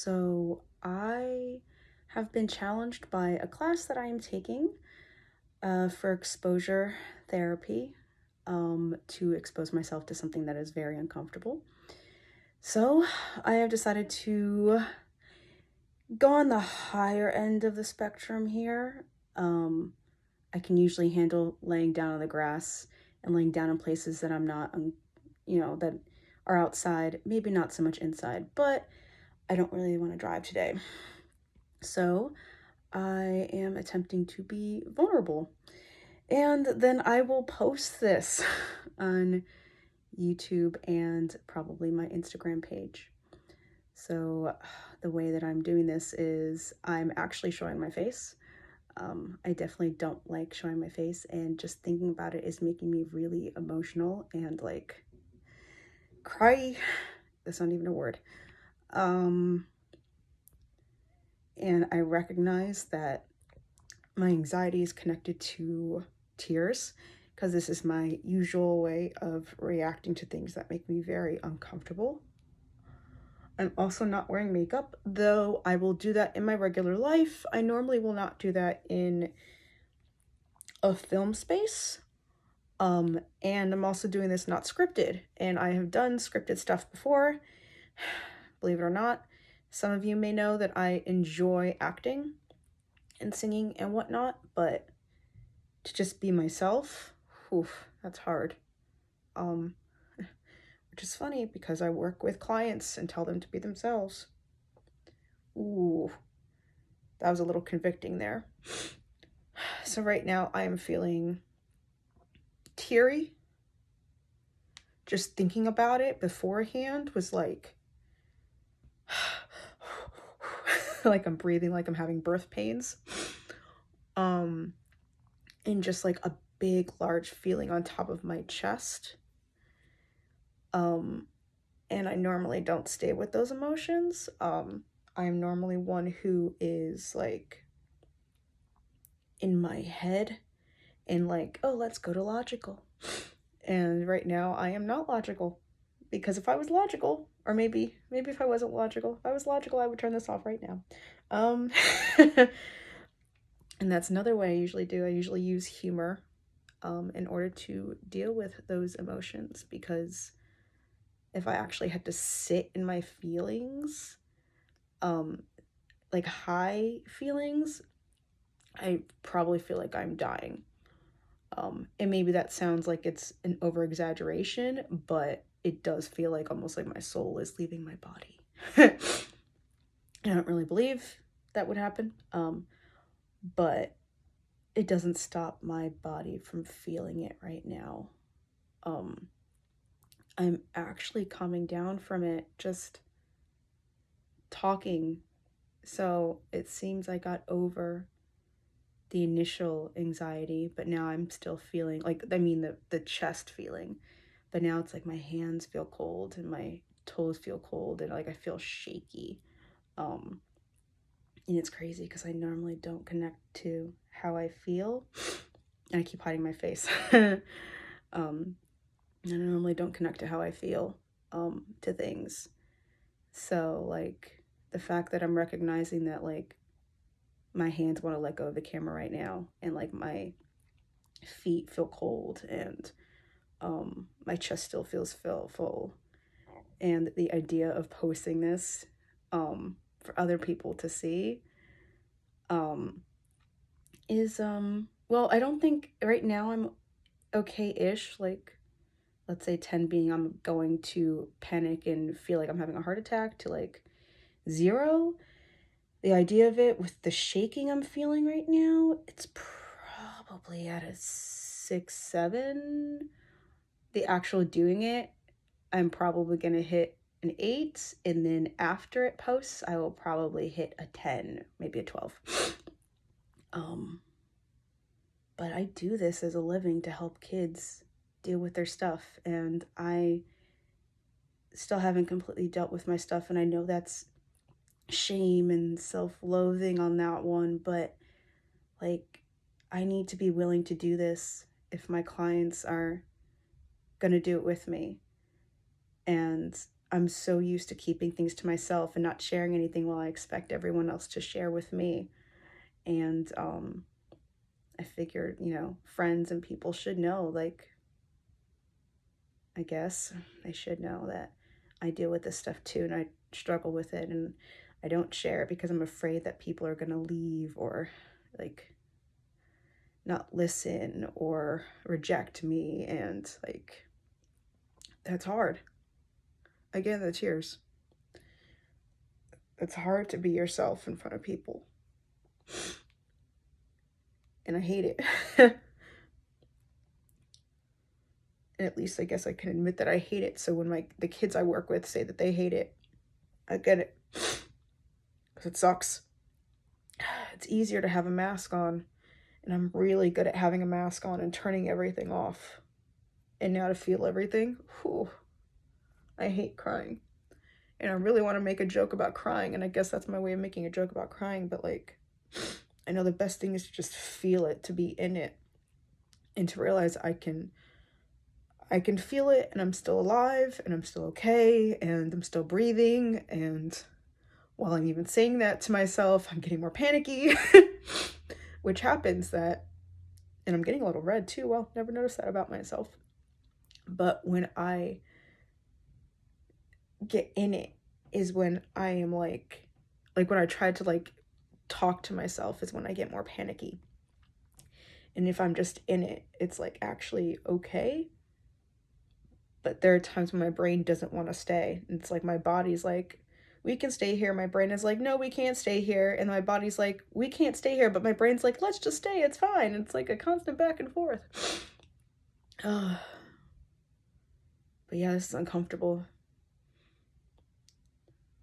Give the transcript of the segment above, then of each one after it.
So I have been challenged by a class that I am taking for exposure therapy to expose myself to something that is very uncomfortable. So I have decided to go on the higher end of the spectrum here. I can usually handle laying down on the grass and laying down in places that I'm not, that are outside, maybe not so much inside, but I don't really want to drive today. So I am attempting to be vulnerable. And then I will post this on YouTube and probably my Instagram page. So the way that I'm doing this is I'm actually showing my face. I definitely don't like showing my face, and just thinking about it is making me really emotional and like cry. That's not even a word. And I recognize that my anxiety is connected to tears because this is my usual way of reacting to things that make me very uncomfortable. I'm also not wearing makeup, though I will do that in my regular life. I normally will not do that in a film space. And I'm also doing this not scripted, and I have done scripted stuff before. Believe it or not, some of you may know that I enjoy acting and singing and whatnot, but to just be myself, oof, that's hard. Which is funny because I work with clients and tell them to be themselves. Ooh, that was a little convicting there. So right now I am feeling teary. Just thinking about it beforehand was like, like I'm breathing like I'm having birth pains. And just like a big, large feeling on top of my chest. And I normally don't stay with those emotions. I'm normally one who is like in my head and like, oh, let's go to logical. And right now I am not logical, because if I was logical, or maybe if I wasn't logical, if I was logical, I would turn this off right now. And that's another way I usually do. I usually use humor in order to deal with those emotions, because if I actually had to sit in my feelings, like high feelings, I probably feel like I'm dying. And maybe that sounds like it's an over exaggeration, but it does feel like almost like my soul is leaving my body. I don't really believe that would happen, but it doesn't stop my body from feeling it right now. I'm actually coming down from it just talking. So it seems I got over the initial anxiety, but now I'm still feeling like, the chest feeling, but now it's like my hands feel cold and my toes feel cold and like I feel shaky. And it's crazy because I normally don't connect to how I feel, and I keep hiding my face. And I normally don't connect to how I feel to things. So like the fact that I'm recognizing that like my hands want to let go of the camera right now, and like my feet feel cold, and my chest still feels full, and the idea of posting this for other people to see is well, I don't think right now I'm okay-ish. Like, let's say 10 being I'm going to panic and feel like I'm having a heart attack, to like 0. The idea of it with the shaking I'm feeling right now, it's probably at a 6, 7. The actual doing it, I'm probably gonna hit an 8, and then after it posts, I will probably hit a 10, maybe a 12. But I do this as a living to help kids deal with their stuff, and I still haven't completely dealt with my stuff, and I know that's shame and self-loathing on that one, but like I need to be willing to do this if my clients are gonna do it with me. And I'm so used to keeping things to myself and not sharing anything while I expect everyone else to share with me. And I figured, friends and people should know, like, I guess they should know that I deal with this stuff too and I struggle with it, and I don't share it because I'm afraid that people are going to leave or like not listen or reject me, and like that's hard. Again, the tears. It's hard to be yourself in front of people. And I hate it. And at least I guess I can admit that I hate it. So when the kids I work with say that they hate it, I get it. Because it sucks. It's easier to have a mask on. And I'm really good at having a mask on and turning everything off. And now to feel everything, whew, I hate crying. And I really want to make a joke about crying. And I guess that's my way of making a joke about crying. But like, I know the best thing is to just feel it, to be in it. And to realize I can feel it, and I'm still alive, and I'm still okay, and I'm still breathing. And while I'm even saying that to myself, I'm getting more panicky, which happens that, and I'm getting a little red too. Well, never noticed that about myself. But when I get in it is when I am like when I try to like talk to myself is when I get more panicky. And if I'm just in it, it's like actually okay. But there are times when my brain doesn't want to stay. And it's like my body's like, we can stay here. My brain is like, no, we can't stay here. And my body's like, we can't stay here. But my brain's like, let's just stay. It's fine. It's like a constant back and forth. But yeah, this is uncomfortable.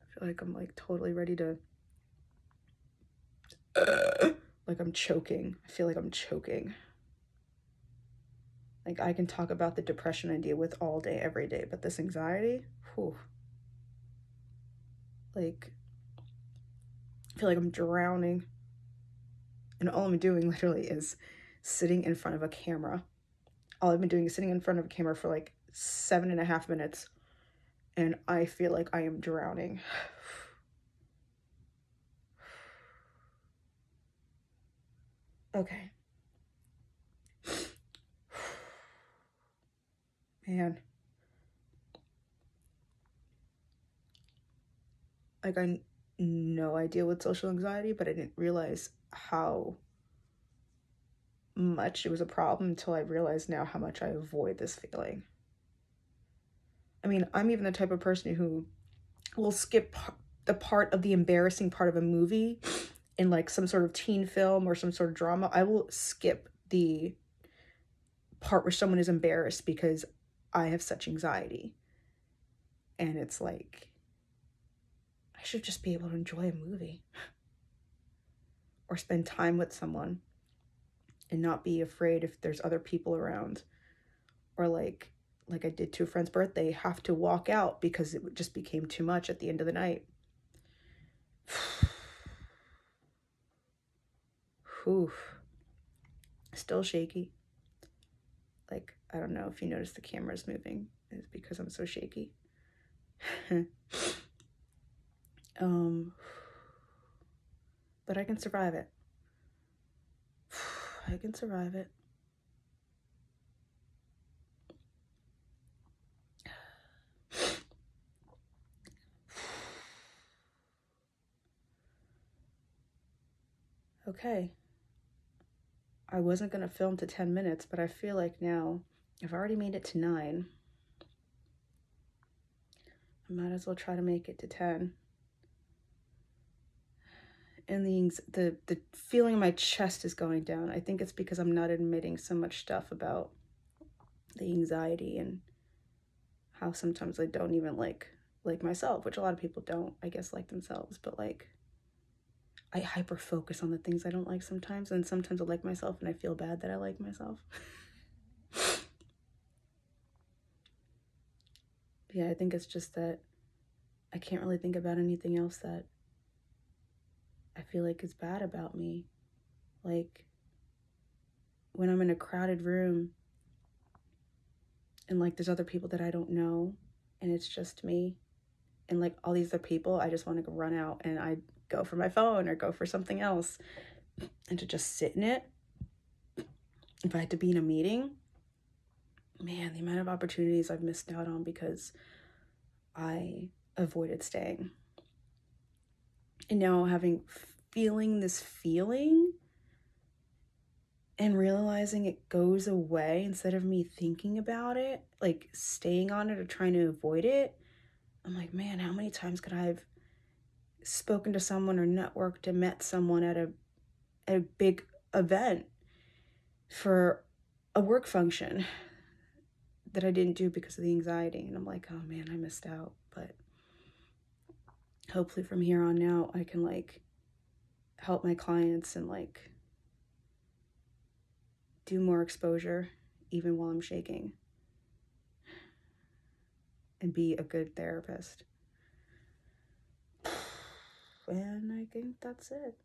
I feel like I'm like totally ready to, like I'm choking. I feel like I'm choking. Like I can talk about the depression I deal with all day, every day, but this anxiety, whew. Like, I feel like I'm drowning. And all I'm doing literally is sitting in front of a camera. All I've been doing is sitting in front of a camera for like 7.5 minutes. And I feel like I am drowning. Okay. Man. Like I know I deal with social anxiety, but I didn't realize how much it was a problem until I realized now how much I avoid this feeling. I mean, I'm even the type of person who will skip the part of the embarrassing part of a movie in like some sort of teen film or some sort of drama. I will skip the part where someone is embarrassed because I have such anxiety. And it's like, I should just be able to enjoy a movie or spend time with someone and not be afraid if there's other people around, or like I did to a friend's birthday, have to walk out because it just became too much at the end of the night. Whew. Still shaky. Like, I don't know if you notice the camera's moving. It's because I'm so shaky. But I can survive it. I can survive it. Okay. I wasn't going to film to 10 minutes, but I feel like now I've already made it to 9. I might as well try to make it to 10. And the feeling in my chest is going down. I think it's because I'm not admitting so much stuff about the anxiety and how sometimes I don't even like myself, which a lot of people don't, I guess, like themselves. But like, I hyper focus on the things I don't like sometimes, and sometimes I like myself and I feel bad that I like myself. Yeah, I think it's just that I can't really think about anything else that I feel like is bad about me. Like, when I'm in a crowded room and like there's other people that I don't know and it's just me, and like all these other people, I just want to run out and I go for my phone or go for something else. And to just sit in it, if I had to be in a meeting, man, the amount of opportunities I've missed out on because I avoided staying. And now feeling this feeling and realizing it goes away instead of me thinking about it, like staying on it or trying to avoid it. I'm like, man, how many times could I have spoken to someone or networked and met someone at a big event for a work function that I didn't do because of the anxiety? And I'm like, oh man, I missed out. But hopefully from here on out, I can like help my clients and like do more exposure even while I'm shaking and be a good therapist. And I think that's it.